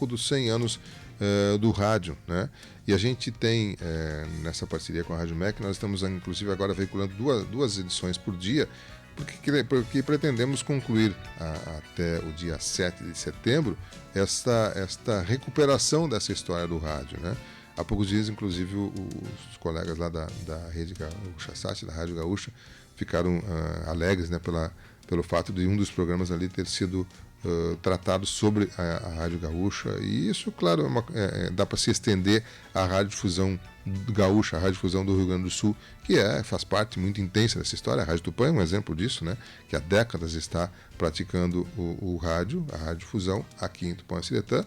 dos 100 anos do rádio, né? E a gente tem, nessa parceria com a Rádio MEC, nós estamos inclusive agora veiculando duas edições por dia, porque pretendemos concluir até o dia 7 de setembro esta recuperação dessa história do rádio, né? Há poucos dias, inclusive, os colegas lá da Rede Gaúcha Sat, da Rádio Gaúcha, ficaram alegres, né, pelo fato de um dos programas ali ter sido tratado sobre a Rádio Gaúcha, e isso, claro, dá para se estender à Rádio-Difusão Gaúcha, a Rádio-Difusão do Rio Grande do Sul, que faz parte muito intensa dessa história. A Rádio Tupã é um exemplo disso, né, que há décadas está praticando o rádio, a Rádio-Difusão aqui em Tupã-Ciretã,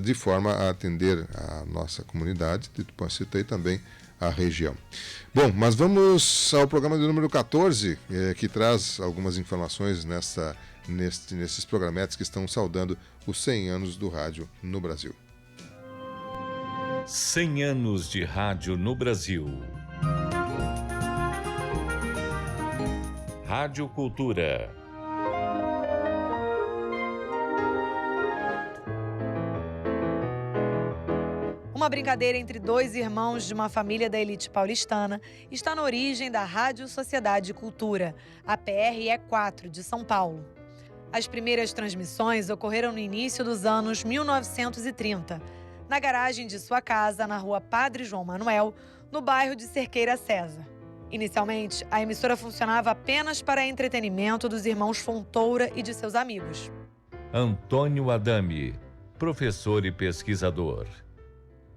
de forma a atender a nossa comunidade de Tupã-Ciretã e também a região. Bom, mas vamos ao programa de número 14, que traz algumas informações nesses programetes que estão saudando os 100 anos do rádio no Brasil. 100 anos de rádio no Brasil. Rádio Cultura. Uma brincadeira entre dois irmãos de uma família da elite paulistana está na origem da Rádio Sociedade e Cultura, a PRE4 de São Paulo. As primeiras transmissões ocorreram no início dos anos 1930, na garagem de sua casa, na rua Padre João Manuel, no bairro de Cerqueira César. Inicialmente, a emissora funcionava apenas para entretenimento dos irmãos Fontoura e de seus amigos. Antônio Adame, professor e pesquisador.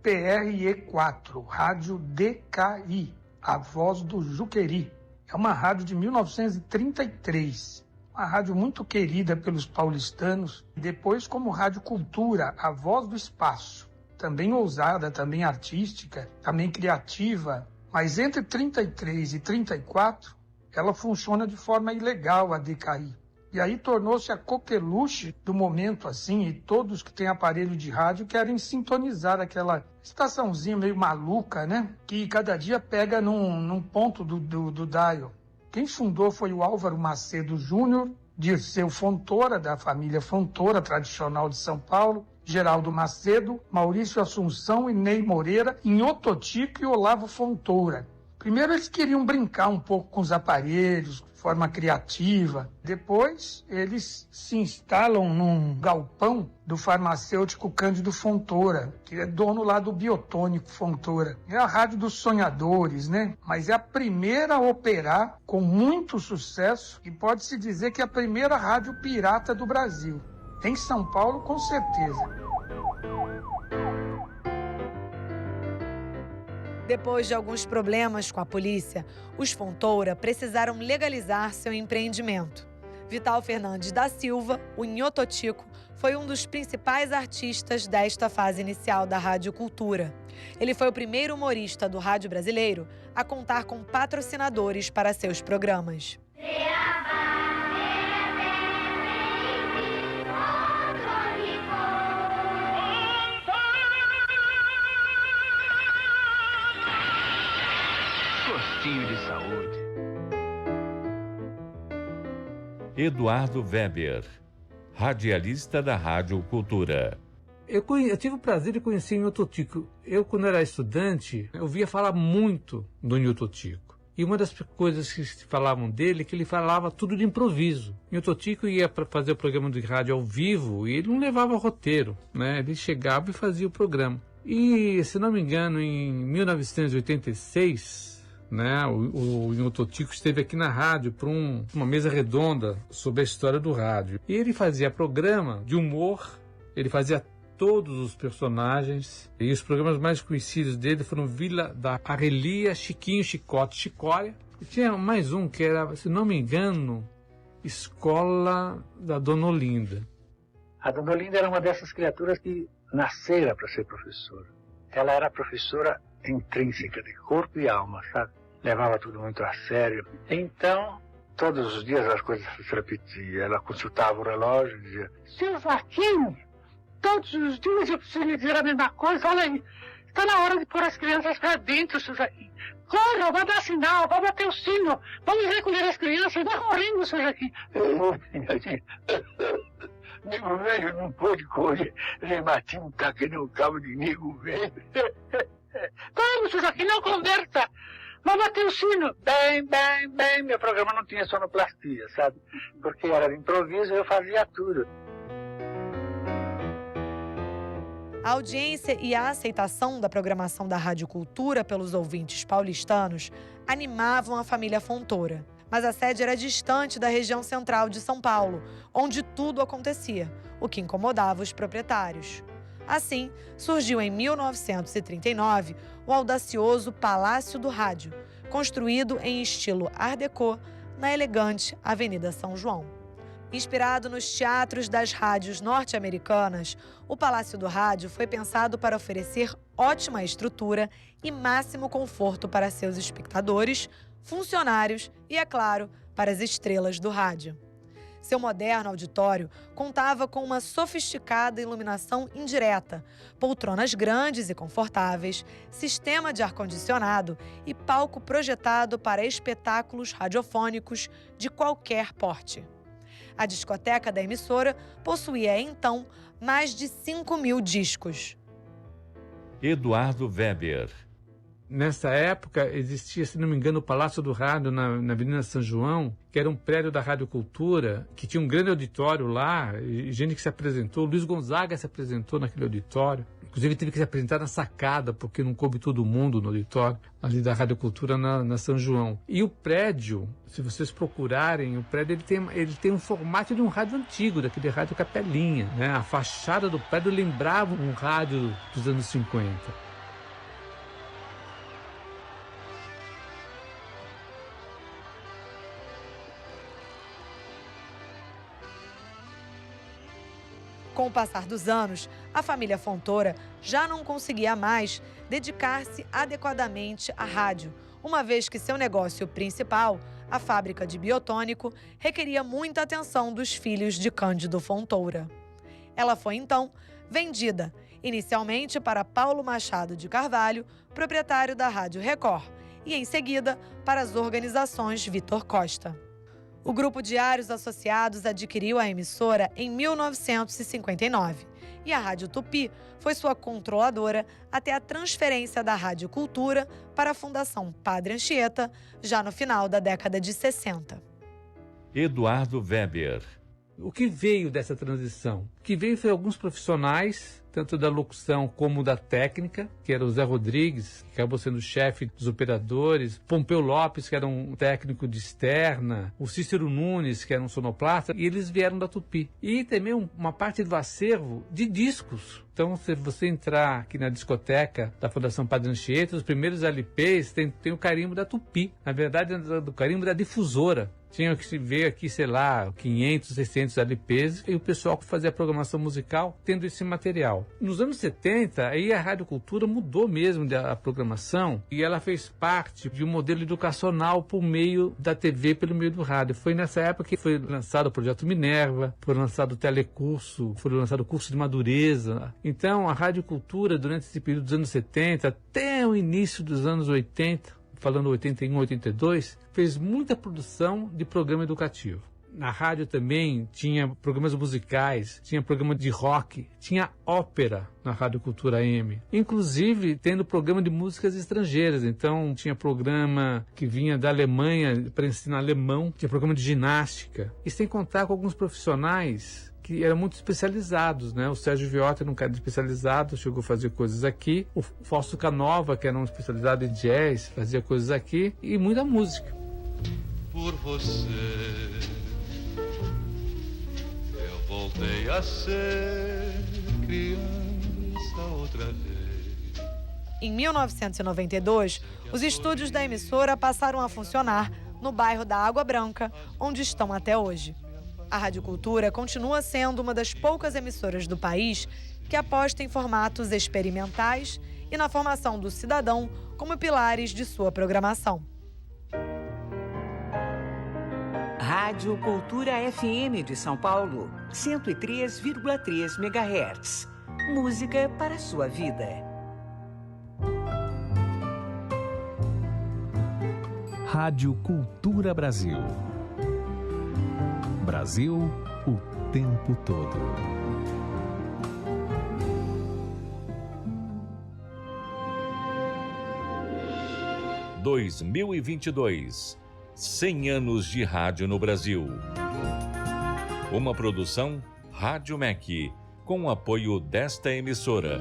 PRE4, Rádio DKI, a voz do Juqueri. É uma rádio de 1933. Uma rádio muito querida pelos paulistanos, depois como Rádio Cultura, a voz do espaço. Também ousada, também artística, também criativa, mas entre 33 e 34, ela funciona de forma ilegal, a DKI. E aí tornou-se a coqueluche do momento, assim, e todos que têm aparelho de rádio querem sintonizar aquela estaçãozinha meio maluca, né? Que cada dia pega num ponto do dial. Quem fundou foi o Álvaro Macedo Júnior, Dirceu Fontoura, da família Fontoura, tradicional de São Paulo, Geraldo Macedo, Maurício Assunção e Ney Moreira, Inhototico e Olavo Fontoura. Primeiro eles queriam brincar um pouco com os aparelhos, de forma criativa. Depois eles se instalam num galpão do farmacêutico Cândido Fontoura, que é dono lá do Biotônico Fontoura. É a rádio dos sonhadores, né? Mas é a primeira a operar com muito sucesso e pode-se dizer que é a primeira rádio pirata do Brasil. Em São Paulo, com certeza. Depois de alguns problemas com a polícia, os Fontoura precisaram legalizar seu empreendimento. Vital Fernandes da Silva, o Inhototico, foi um dos principais artistas desta fase inicial da Rádio Cultura. Ele foi o primeiro humorista do rádio brasileiro a contar com patrocinadores para seus programas. De saúde. Eduardo Weber, radialista da Rádio Cultura. Eu tive o prazer de conhecer o Inhototico. Eu, quando era estudante, eu via falar muito do Inhototico. E uma das coisas que falavam dele é que ele falava tudo de improviso. O Inhototico ia para fazer o programa de rádio ao vivo e ele não levava roteiro, né? Ele chegava e fazia o programa. E, se não me engano, em 1986... né, o Inhototico esteve aqui na rádio para uma mesa redonda sobre a história do rádio. E ele fazia programa de humor, ele fazia todos os personagens. E os programas mais conhecidos dele foram Vila da Arrelia, Chiquinho, Chicote, Chicória. E tinha mais um que era, se não me engano, Escola da Dona Olinda. A Dona Olinda era uma dessas criaturas que nascera para ser professora. Ela era professora intrínseca, de corpo e alma, sabe? Levava tudo muito a sério. Então, todos os dias as coisas se repetiam. Ela consultava o relógio e dizia: Seu Joaquim, todos os dias eu preciso lhe dizer a mesma coisa. Olha aí, está na hora de pôr as crianças para dentro, seu Joaquim. Corra, vai dar sinal, vai bater o sino, vamos recolher as crianças, vai correndo, seu Joaquim. Nego velho não pode correr. Rebatinho tá que nem o cabo de nego velho. Vamos, Joaquim, não conversa. Vamos bater o sino. Bem, bem, bem. Meu programa não tinha sonoplastia, sabe? Porque era de improviso e eu fazia tudo. A audiência e a aceitação da programação da Rádio Cultura pelos ouvintes paulistanos animavam a família Fontoura. Mas a sede era distante da região central de São Paulo, onde tudo acontecia, o que incomodava os proprietários. Assim, surgiu em 1939 o audacioso Palácio do Rádio, construído em estilo Art Deco na elegante Avenida São João. Inspirado nos teatros das rádios norte-americanas, o Palácio do Rádio foi pensado para oferecer ótima estrutura e máximo conforto para seus espectadores, funcionários e, é claro, para as estrelas do rádio. Seu moderno auditório contava com uma sofisticada iluminação indireta, poltronas grandes e confortáveis, sistema de ar-condicionado e palco projetado para espetáculos radiofônicos de qualquer porte. A discoteca da emissora possuía, então, mais de 5.000 discos. Eduardo Weber. Nessa época, existia, se não me engano, o Palácio do Rádio na Avenida São João, que era um prédio da Rádio Cultura, que tinha um grande auditório lá, e gente que se apresentou. Luiz Gonzaga se apresentou naquele auditório. Inclusive, teve que se apresentar na sacada, porque não coube todo mundo no auditório, ali da Rádio Cultura na São João. E o prédio, se vocês procurarem, o prédio ele tem um formato de um rádio antigo, daquele rádio capelinha, né? A fachada do prédio lembrava um rádio dos anos 50. Com o passar dos anos, a família Fontoura já não conseguia mais dedicar-se adequadamente à rádio, uma vez que seu negócio principal, a fábrica de biotônico, requeria muita atenção dos filhos de Cândido Fontoura. Ela foi, então, vendida, inicialmente para Paulo Machado de Carvalho, proprietário da Rádio Record, e, em seguida, para as organizações Vitor Costa. O Grupo Diários Associados adquiriu a emissora em 1959 e a Rádio Tupi foi sua controladora até a transferência da Rádio Cultura para a Fundação Padre Anchieta, já no final da década de 60. Eduardo Weber. O que veio dessa transição? O que veio foi alguns profissionais, tanto da locução como da técnica, que era o Zé Rodrigues, que acabou sendo chefe dos operadores, Pompeu Lopes, que era um técnico de externa, o Cícero Nunes, que era um sonoplasta, e eles vieram da Tupi. E também uma parte do acervo de discos. Então, se você entrar aqui na discoteca da Fundação Padre Anchieta, os primeiros LPs tem o carimbo da Tupi. Na verdade, do carimbo da difusora. Tinha que se ver aqui, sei lá, 500, 600 LPs, e o pessoal que fazia a programação musical tendo esse material. Nos anos 70, aí a Rádio Cultura mudou mesmo a programação, e ela fez parte de um modelo educacional por meio da TV, pelo meio do rádio. Foi nessa época que foi lançado o Projeto Minerva, foi lançado o Telecurso, foi lançado o Curso de Madureza. Então, a Rádio Cultura, durante esse período dos anos 70, até o início dos anos 80, falando 81, 82, fez muita produção de programa educativo. Na rádio também tinha programas musicais, tinha programa de rock, tinha ópera na Rádio Cultura AM. Inclusive tendo programa de músicas estrangeiras. Então tinha programa que vinha da Alemanha para ensinar alemão, tinha programa de ginástica. E sem contar com alguns profissionais que eram muito especializados, né? O Sérgio Viotti era um cara especializado, chegou a fazer coisas aqui. O Fausto Canova, que era um especializado em jazz, fazia coisas aqui. E muita música. Por você eu voltei a ser criança outra vez. Em 1992, os estúdios da emissora passaram a funcionar no bairro da Água Branca, onde estão até hoje. A Rádio Cultura continua sendo uma das poucas emissoras do país que aposta em formatos experimentais e na formação do cidadão como pilares de sua programação. Rádio Cultura FM de São Paulo, 103,3 MHz. Música para a sua vida. Rádio Cultura Brasil. Brasil, o tempo todo. – 2022. 100 anos de rádio no Brasil. Uma produção Rádio MEC, com o apoio desta emissora.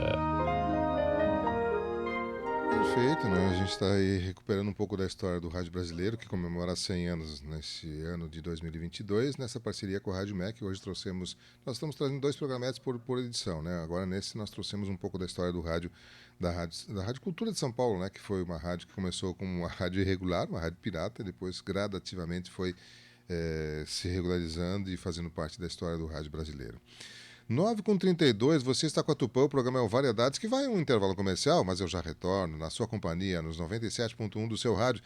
Perfeito, né? A gente está aí recuperando um pouco da história do rádio brasileiro, que comemora 100 anos nesse ano de 2022, nessa parceria com a Rádio MEC. Hoje nós estamos trazendo 2 programetes por edição, né? Agora nesse nós trouxemos um pouco da história do rádio, da Rádio Cultura de São Paulo, né? Que foi uma rádio que começou como uma rádio irregular, uma rádio pirata, e depois gradativamente foi se regularizando e fazendo parte da história do rádio brasileiro. 9h32, você está com a Tupã, o programa é o Variedades, que vai um intervalo comercial, mas eu já retorno na sua companhia, nos 97.1 do seu rádio.